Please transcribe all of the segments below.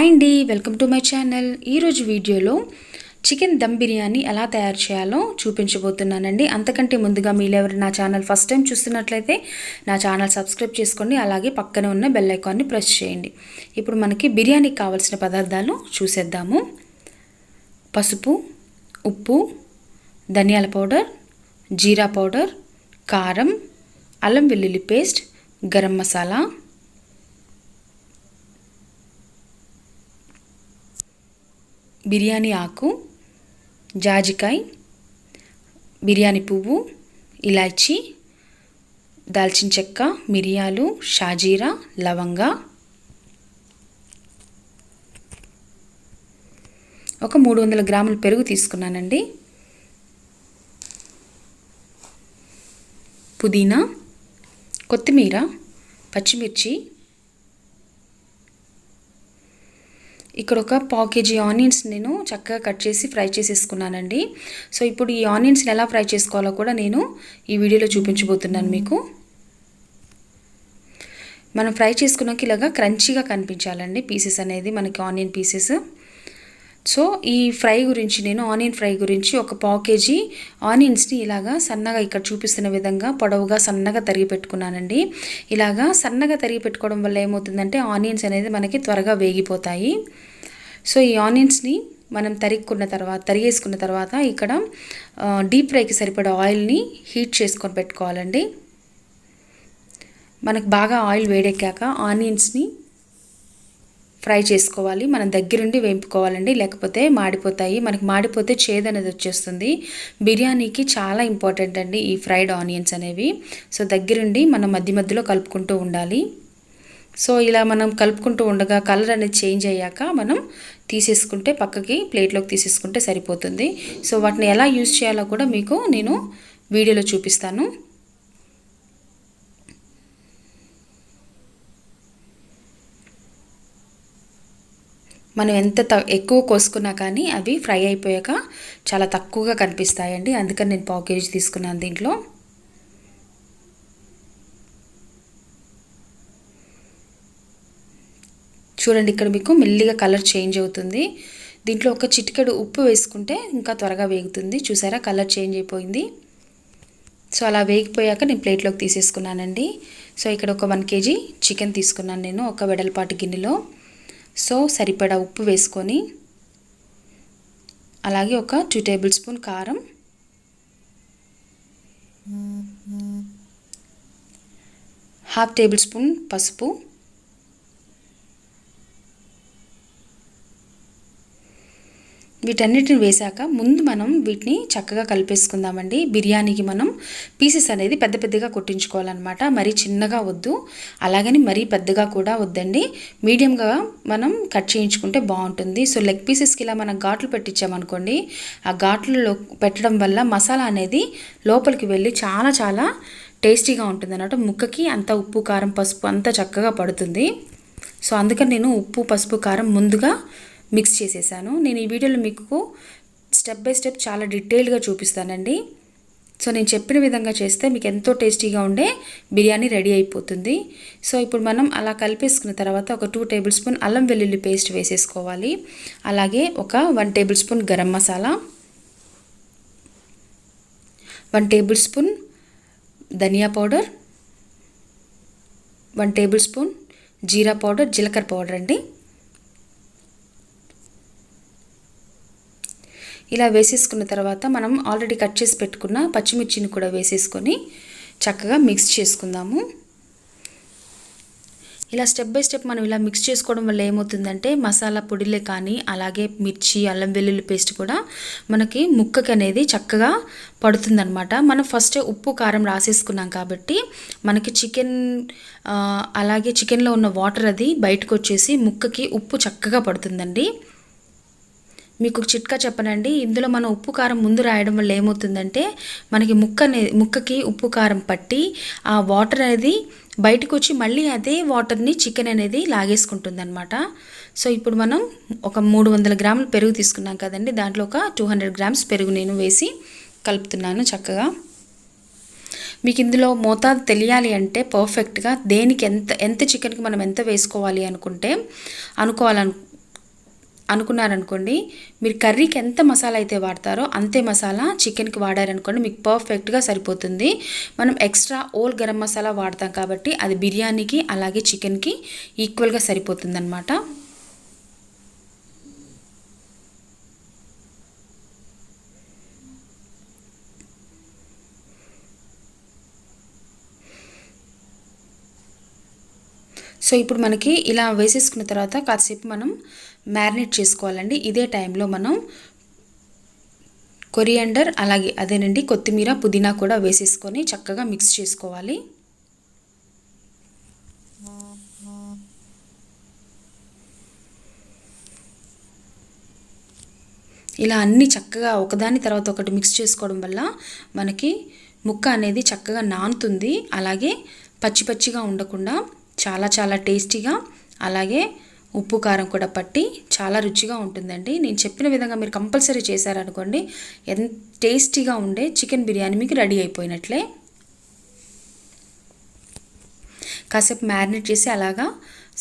Hi అండి, welcome to my channel. ఈరోజు వీడియోలో చికెన్ దమ్ బిర్యానీ ఎలా తయారు చేయాలో చూపించబోతున్నానండి. అంతకంటే ముందుగా మీరు ఎవరు నా ఛానల్ ఫస్ట్ టైం చూస్తున్నట్లయితే నా ఛానల్ సబ్స్క్రైబ్ చేసుకోండి. అలాగే పక్కనే ఉన్న బెల్ ఐకాన్ని ప్రెస్ చేయండి. ఇప్పుడు మనకి బిర్యానీకి కావాల్సిన పదార్థాలు చూసేద్దాము. పసుపు, ఉప్పు, ధనియాల పౌడర్, జీరా పౌడర్, కారం, అల్లం వెల్లుల్లి పేస్ట్, గరం మసాలా, బిర్యానీ ఆకు, జాజికాయ, బిర్యానీ పువ్వు, ఇలాచీ, దాల్చిన చెక్క, మిరియాలు, షాజీరా, లవంగా, ఒక 300 గ్రాముల పెరుగు తీసుకున్నానండి. పుదీనా, కొత్తిమీర, పచ్చిమిర్చి, ఇక్కడ ఒక పావు కేజీ ఆనియన్స్ నేను చక్కగా కట్ చేసి ఫ్రై చేసేసుకున్నానండి. సో ఇప్పుడు ఈ ఆనియన్స్ని ఎలా ఫ్రై చేసుకోవాలో కూడా నేను ఈ వీడియోలో చూపించబోతున్నాను మీకు. మనం ఫ్రై చేసుకున్నాక ఇలాగా క్రంచీగా కనిపించాలండి పీసెస్ అనేది, మనకి ఆనియన్ పీసెస్. సో ఈ ఫ్రై గురించి నేను ఆనియన్ ఫ్రై గురించి ఒక పావు కేజీ ఆనియన్స్ని ఇలాగా సన్నగా ఇక్కడ చూపిస్తున్న విధంగా పొడవుగా సన్నగా తరిగి పెట్టుకున్నానండి. ఇలాగా సన్నగా తరిగి పెట్టుకోవడం వల్ల ఏమవుతుందంటే ఆనియన్స్ అనేది మనకి త్వరగా వేగిపోతాయి. సో ఈ ఆనియన్స్ని మనం తరిగేసుకున్న తర్వాత ఇక్కడ డీప్ ఫ్రైకి సరిపడా ఆయిల్ని హీట్ చేసుకొని పెట్టుకోవాలండి. మనకు బాగా ఆయిల్ వేడెక్కాక ఆనియన్స్ని ఫ్రై చేసుకోవాలి. మనం దగ్గరుండి వేపుకోవాలండి, లేకపోతే మాడిపోతాయి. మనకి మాడిపోతే చేదు అనేది వచ్చేస్తుంది. బిర్యానీకి చాలా ఇంపార్టెంట్ అండి ఈ ఫ్రైడ్ ఆనియన్స్ అనేవి. సో దగ్గరుండి మనం మధ్య మధ్యలో కలుపుకుంటూ ఉండాలి. సో ఇలా మనం కలుపుకుంటూ ఉండగా కలర్ అనేది చేంజ్ అయ్యాక మనం తీసేసుకుంటే పక్కకి ప్లేట్లోకి తీసేసుకుంటే సరిపోతుంది. సో వాటిని ఎలా యూజ్ చేయాలో కూడా మీకు నేను వీడియోలో చూపిస్తాను. మనం ఎంత ఎక్కువ కోసుకున్నా కానీ అవి ఫ్రై అయిపోయాక చాలా తక్కువగా కనిపిస్తాయండి. అందుకని నేను పావు కేజీ తీసుకున్నాను దీంట్లో. చూడండి, ఇక్కడ మీకు మెల్లిగా కలర్ చేంజ్ అవుతుంది. దీంట్లో ఒక చిటికెడు ఉప్పు వేసుకుంటే ఇంకా త్వరగా వేగుతుంది. చూసారా, కలర్ చేంజ్ అయిపోయింది. సో అలా వేగిపోయాక నేను ప్లేట్లోకి తీసేసుకున్నానండి. సో ఇక్కడ ఒక 1 కేజీ చికెన్ తీసుకున్నాను నేను ఒక వెడల్పాటి గిన్నెలో. సో సరిపడా ఉప్పు వేసుకొని, అలాగే ఒక 2 టేబుల్ స్పూన్ కారం, ½ టేబుల్ స్పూన్ పసుపు, వీటన్నిటిని వేసాక ముందు మనం వీటిని చక్కగా కలిపేసుకుందామండి. బిర్యానీకి మనం పీసెస్ అనేది పెద్ద పెద్దగా కొట్టించుకోవాలన్నమాట. మరీ చిన్నగా వద్దు, అలాగని మరీ పెద్దగా కూడా వద్దండి. మీడియంగా మనం కట్ చేయించుకుంటే బాగుంటుంది. సో లెగ్ పీసెస్కి ఇలా మనం ఘాట్లు పెట్టించామనుకోండి, ఆ ఘాట్లలో పెట్టడం వల్ల మసాలా అనేది లోపలికి వెళ్ళి చాలా చాలా టేస్టీగా ఉంటుంది అన్నమాట. ముక్కకి అంత ఉప్పు, కారం, పసుపు అంతా చక్కగా పడుతుంది. సో అందుకని నేను ఉప్పు, పసుపు, కారం ముందుగా మిక్స్ చేసేసాను. నేను ఈ వీడియోలో మీకు స్టెప్ బై స్టెప్ చాలా డీటెయిల్గా చూపిస్తానండి. సో నేను చెప్పిన విధంగా చేస్తే మీకు ఎంతో టేస్టీగా ఉండే బిర్యానీ రెడీ అయిపోతుంది. సో ఇప్పుడు మనం అలా కలిపేసుకున్న తర్వాత ఒక 2 టేబుల్ స్పూన్ అల్లం వెల్లుల్లి పేస్ట్ వేసేసుకోవాలి. అలాగే ఒక 1 table spoon garam masala, 1 table spoon ధనియా పౌడర్, 1 టేబుల్ స్పూన్ జీరా పౌడర్, జీలకర్ర పౌడర్ అండి. ఇలా వేసేసుకున్న తర్వాత మనం ఆల్రెడీ కట్ చేసి పెట్టుకున్న పచ్చిమిర్చిని కూడా వేసేసుకొని చక్కగా మిక్స్ చేసుకుందాము. ఇలా స్టెప్ బై స్టెప్ మనం ఇలా మిక్స్ చేసుకోవడం వల్ల ఏమవుతుందంటే మసాలా పొడిలే కానీ అలాగే మిర్చి, అల్లం వెల్లుల్లి పేస్ట్ కూడా మనకి ముక్కకి అనేది చక్కగా పడుతుందన్నమాట. మనం ఫస్టే ఉప్పు, కారం రాసేసుకున్నాం కాబట్టి మనకి అలాగే చికెన్లో ఉన్న వాటర్ అది బయటకు వచ్చేసి ముక్కకి ఉప్పు చక్కగా పడుతుందండి. మీకు చిట్కా చెప్పనండి. ఇందులో మనం ఉప్పు, కారం ముందు రాయడం వల్ల ఏమవుతుందంటే మనకి ముక్కకి ఉప్పు, కారం పట్టి ఆ వాటర్ అనేది బయటకు వచ్చి మళ్ళీ అదే వాటర్ని చికెన్ అనేది లాగేసుకుంటుంది అనమాట. సో ఇప్పుడు మనం ఒక 300 గ్రాముల పెరుగు తీసుకున్నాం కదండి, దాంట్లో ఒక 200 గ్రామ్స్ పెరుగు నేను వేసి కలుపుతున్నాను చక్కగా. మీకు ఇందులో మోతాదు తెలియాలి అంటే పర్ఫెక్ట్గా దేనికి ఎంత చికెన్కి మనం ఎంత వేసుకోవాలి అనుకోవాలని అనుకున్నారనుకోండి, మీరు కర్రీకి ఎంత మసాలా అయితే వాడతారో అంతే మసాలా చికెన్కి వాడారనుకోండి మీకు పర్ఫెక్ట్గా సరిపోతుంది. మనం ఎక్స్ట్రా ఓల్ గరం మసాలా వాడతాం కాబట్టి అది బిర్యానీకి అలాగే చికెన్కి ఈక్వల్గా సరిపోతుందన్నమాట. సో ఇప్పుడు మనకి ఇలా వేసేసుకున్న తర్వాత కాసేపు మనం మ్యారినేట్ చేసుకోవాలండి. ఇదే టైంలో మనం కొరియాండర్ అలాగే అదేనండి కొత్తిమీర పుదీనా కూడా వేసేసుకొని చక్కగా మిక్స్ చేసుకోవాలి. ఇలా అన్నీ చక్కగా ఒకదాని తర్వాత ఒకటి మిక్స్ చేసుకోవడం వల్ల మనకి ముక్క అనేది చక్కగా నానుతుంది. అలాగే పచ్చి పచ్చిగా ఉండకుండా చాలా చాలా టేస్టీగా అలాగే ఉప్పు కారం కూడా పట్టి చాలా రుచిగా ఉంటుందండి. నేను చెప్పిన విధంగా మీరు కంపల్సరీ చేశారనుకోండి ఎంత టేస్టీగా ఉండే చికెన్ బిర్యానీ మీకు రెడీ అయిపోయినట్లే. కాసేపు మ్యారినేట్ చేసి అలాగా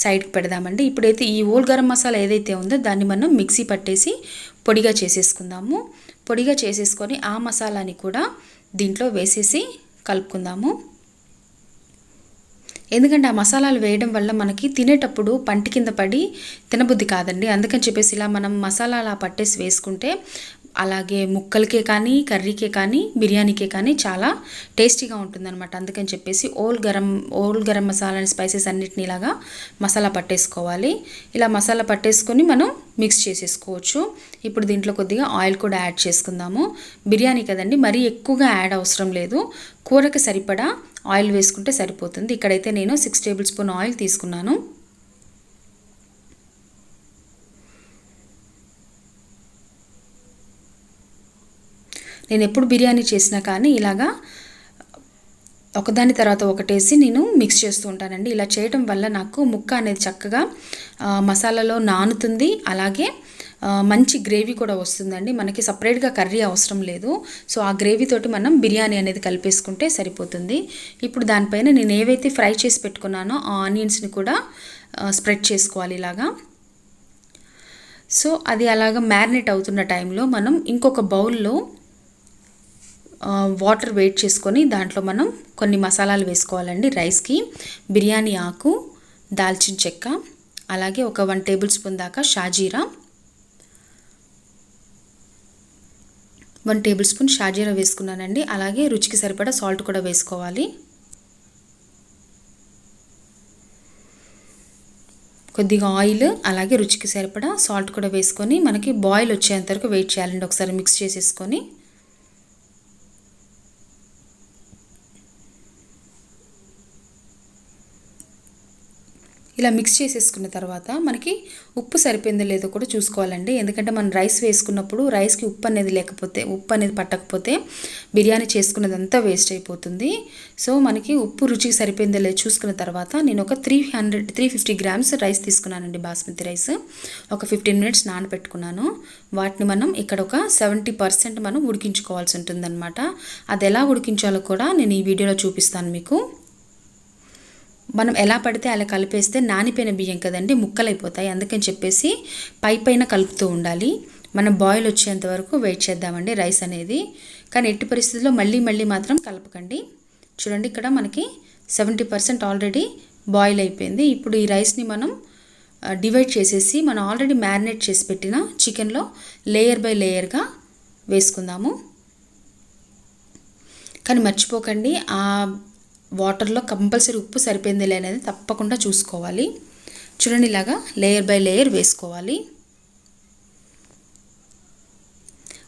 సైడ్కి పెడదామండి. ఇప్పుడైతే ఈ ఓల్ గరం మసాలా ఏదైతే ఉందో దాన్ని మనం మిక్సీ పట్టేసి పొడిగా చేసేసుకుందాము. పొడిగా చేసేసుకొని ఆ మసాలాని కూడా దీంట్లో వేసేసి కలుపుకుందాము. ఎందుకంటే ఆ మసాలాలు వేయడం వల్ల మనకి తినేటప్పుడు పంటి కింద పడి తినబుద్ధి కాదండి. అందుకని చెప్పేసి ఇలా మనం మసాలా అలా పట్టేసి వేసుకుంటే అలాగే ముక్కలకే కానీ కర్రీకే కానీ బిర్యానీకే కానీ చాలా టేస్టీగా ఉంటుందన్నమాట. అందుకని చెప్పేసి ఓల్ గరం మసాలా స్పైసెస్ అన్నిటిని ఇలాగా మసాలా పట్టేసుకోవాలి. ఇలా మసాలా పట్టేసుకొని మనం మిక్స్ చేసేసుకోవచ్చు. ఇప్పుడు దీంట్లో కొద్దిగా ఆయిల్ కూడా యాడ్ చేసుకుందాము. బిర్యానీ కదండి, మరీ ఎక్కువగా యాడ్ అవసరం లేదు. కూరకి సరిపడా ఆయిల్ వేసుకుంటే సరిపోతుంది. ఇక్కడైతే నేను 6 టేబుల్ స్పూన్ ఆయిల్ తీసుకున్నాను. నేను ఎప్పుడు బిర్యానీ చేసినా కానీ ఇలాగా ఒకదాని తర్వాత ఒకటేసి నేను మిక్స్ చేస్తూ ఉంటానండి. ఇలా చేయడం వల్ల నాకు ముక్క అనేది చక్కగా మసాలాలో నానుతుంది. అలాగే మంచి గ్రేవీ కూడా వస్తుందండి. మనకి సపరేట్గా కర్రీ అవసరం లేదు. సో ఆ గ్రేవీ తోటి మనం బిర్యానీ అనేది కలిపేసుకుంటే సరిపోతుంది. ఇప్పుడు దానిపైన నేను ఏవైతే ఫ్రై చేసి పెట్టుకున్నానో ఆ ఆనియన్స్ని కూడా స్ప్రెడ్ చేసుకోవాలి ఇలాగా. సో అది అలాగా మ్యారినేట్ అవుతున్న టైంలో మనం ఇంకొక బౌల్లో వాటర్ వేట్ చేసుకొని దాంట్లో మనం కొన్ని మసాలాలు వేసుకోవాలండి. రైస్కి బిర్యానీ ఆకు, దాల్చిన చెక్క, అలాగే ఒక 1 టేబుల్ స్పూన్ దాకా షాజీరా, 1 టేబుల్ స్పూన్ షాజీరా వేసుకున్నానండి. అలాగే రుచికి సరిపడా సాల్ట్ కూడా వేసుకోవాలి. కొద్దిగా ఆయిల్ అలాగే రుచికి సరిపడా సాల్ట్ కూడా వేసుకొని మనకి బాయిల్ వచ్చేంత వరకు వెయిట్ చేయాలండి. ఒకసారి మిక్స్ చేసేసుకొని ఇలా మిక్స్ చేసేసుకున్న తర్వాత మనకి ఉప్పు సరిపోయిందో లేదో కూడా చూసుకోవాలండి. ఎందుకంటే మనం రైస్ వేసుకున్నప్పుడు రైస్కి ఉప్పు అనేది పట్టకపోతే బిర్యానీ చేసుకున్నదంతా వేస్ట్ అయిపోతుంది. సో మనకి ఉప్పు రుచికి సరిపోయిందో లేదో చూసుకున్న తర్వాత నేను ఒక 350 గ్రామ్స్ రైస్ తీసుకున్నానండి. బాస్మతి రైస్ ఒక 15 మినిట్స్ నానబెట్టుకున్నాను. వాటిని మనం ఇక్కడ ఒక 70% మనం ఉడికించుకోవాల్సి ఉంటుందన్నమాట. అది ఎలా ఉడికించాలో కూడా నేను ఈ వీడియోలో చూపిస్తాను మీకు. మనం ఎలా పడితే అలా కలిపేస్తే నానిపోయిన బియ్యం కదండి, ముక్కలైపోతాయి. అందుకని చెప్పేసి పైన కలుపుతూ ఉండాలి. మనం బాయిల్ వచ్చేంత వరకు వెయిట్ చేద్దామండి రైస్ అనేది. కానీ ఎట్టి పరిస్థితుల్లో మళ్ళీ మాత్రం కలపకండి. చూడండి ఇక్కడ మనకి 70% ఆల్రెడీ బాయిల్ అయిపోయింది. ఇప్పుడు ఈ రైస్ని మనం డివైడ్ చేసేసి మనం ఆల్రెడీ మ్యారినేట్ చేసి పెట్టిన చికెన్లో లేయర్ బై లేయర్గా వేసుకుందాము. కానీ మర్చిపోకండి ఆ వాటర్లో కంపల్సరీ ఉప్పు సరిపోయింది అనేది తప్పకుండా చూసుకోవాలి. చూడండి ఇలాగా లేయర్ బై లేయర్ వేసుకోవాలి.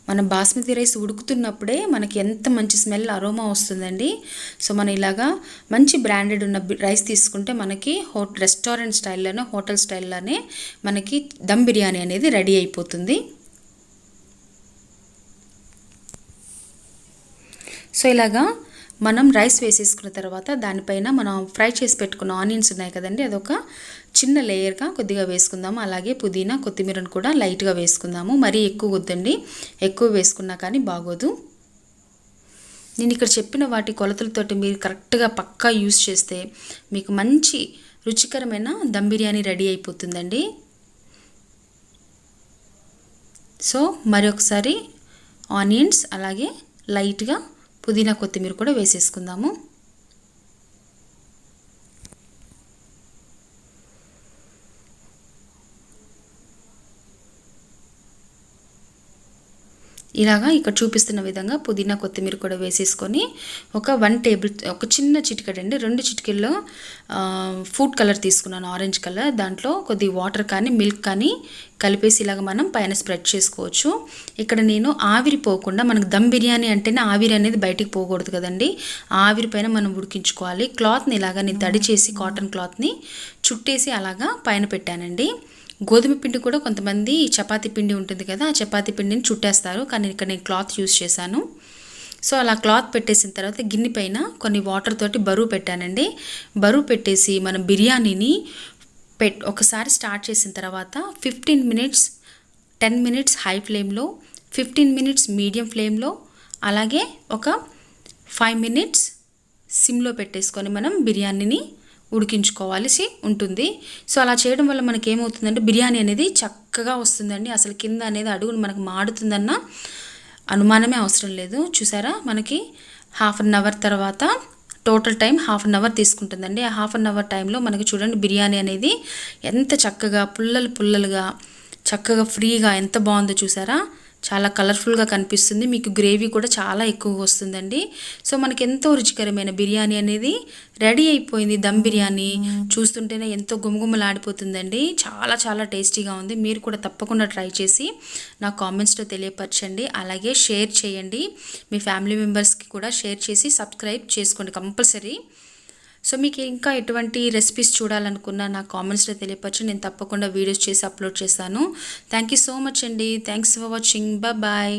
మనం బాస్మతి రైస్ ఉడుకుతున్నప్పుడే మనకి ఎంత మంచి స్మెల్ అరోమా వస్తుందండి. సో మనం ఇలాగా మంచి బ్రాండెడ్ ఉన్న రైస్ తీసుకుంటే మనకి రెస్టారెంట్ స్టైల్లోనే హోటల్ స్టైల్లోనే మనకి దమ్ బిర్యానీ అనేది రెడీ అయిపోతుంది. సో ఇలాగా మనం రైస్ వేసేసుకున్న తర్వాత దానిపైన మనం ఫ్రై చేసి పెట్టుకున్న ఆనియన్స్ ఉన్నాయి కదండి, అదొక చిన్న లేయర్గా కొద్దిగా వేసుకుందాము. అలాగే పుదీనా కొత్తిమీరను కూడా లైట్గా వేసుకుందాము. మరీ ఎక్కువ వద్దండి, ఎక్కువ వేసుకున్నా కానీ బాగోదు. నేను ఇక్కడ చెప్పిన వాటి కొలతలతోటి మీరు కరెక్ట్గా పక్కా యూస్ చేస్తే మీకు మంచి రుచికరమైన దమ్ బిర్యానీ రెడీ అయిపోతుందండి. సో మరొకసారి ఆనియన్స్ అలాగే లైట్గా పుదీనా కొత్తిమీర కూడా వేసేసుకుందాము. ఇలాగా ఇక్కడ చూపిస్తున్న విధంగా పుదీనా కొత్తిమీర కూడా వేసేసుకొని ఒక చిన్న చిటికెడండి, 2 చిటికెల్లో ఫుడ్ కలర్ తీసుకున్నాను, ఆరెంజ్ కలర్. దాంట్లో కొద్ది వాటర్ కానీ మిల్క్ కానీ కలిపేసి ఇలాగ మనం పైన స్ప్రెడ్ చేసుకోవచ్చు. ఇక్కడ నేను ఆవిరి పోకుండా, మనకు దమ్ బిర్యానీ అంటేనే ఆవిరి అనేది బయటికి పోకూడదు కదండి, ఆవిరి పైన మనం ఉడికించుకోవాలి. క్లాత్ని ఇలాగా నేను తడి చేసి కాటన్ క్లాత్ని చుట్టేసి అలాగా పైన పెట్టానండి. గోధుమ పిండి కూడా కొంతమంది చపాతీ పిండి ఉంటుంది కదా, ఆ చపాతీ పిండిని చుట్టేస్తారు, కానీ ఇక్కడ నేను క్లాత్ యూస్ చేశాను. సో అలా క్లాత్ పెట్టేసిన తర్వాత గిన్నె పైన కొన్ని వాటర్ తోటి బరువు పెట్టానండి. బరువు పెట్టేసి మనం బిర్యానీని ఒకసారి స్టార్ట్ చేసిన తర్వాత 15 మినిట్స్ 10 మినిట్స్ హై ఫ్లేమ్లో, 15 మినిట్స్ మీడియం ఫ్లేమ్లో, అలాగే ఒక 5 మినిట్స్ సిమ్లో పెట్టేసుకొని మనం బిర్యానీని ఉడికించుకోవాల్సి ఉంటుంది. సో అలా చేయడం వల్ల మనకి ఏమవుతుందంటే బిర్యానీ అనేది చక్కగా వస్తుందండి. అసలు కింద అనేది అడుగును మనకు మాడుతుందన్న అనుమానమే అవసరం లేదు. చూసారా, మనకి హాఫ్ అన్ అవర్ తర్వాత total time half an hour తీసుకుంటుందండి. ఆ హాఫ్ అన్ అవర్ టైంలో మనకి చూడండి బిర్యానీ అనేది ఎంత చక్కగా పుల్లలుగా చక్కగా ఫ్రీగా ఎంత బాగుందో చూసారా. చాలా కలర్ఫుల్గా కనిపిస్తుంది, మీకు గ్రేవీ కూడా చాలా ఎక్కువగా వస్తుందండి. సో మనకి ఎంతో రుచికరమైన బిర్యానీ అనేది రెడీ అయిపోయింది. దమ్ బిర్యానీ చూస్తుంటేనే ఎంతో గుమగుమలాడిపోతుందండి, చాలా చాలా టేస్టీగా ఉంది. మీరు కూడా తప్పకుండా ట్రై చేసి నా కామెంట్స్లో తెలియపరచండి, అలాగే షేర్ చేయండి. మీ ఫ్యామిలీ మెంబర్స్కి కూడా షేర్ చేసి సబ్స్క్రైబ్ చేసుకోండి కంపల్సరీ. సో మీకు ఇంకా ఎటువంటి రెసిపీస్ చూడాలనుకున్నా నా కామెంట్స్లో తెలియపరచు, నేను తప్పకుండా వీడియోస్ చేసి అప్లోడ్ చేస్తాను. థ్యాంక్ యూ సో మచ్ అండి. Thanks for watching. బాయ్.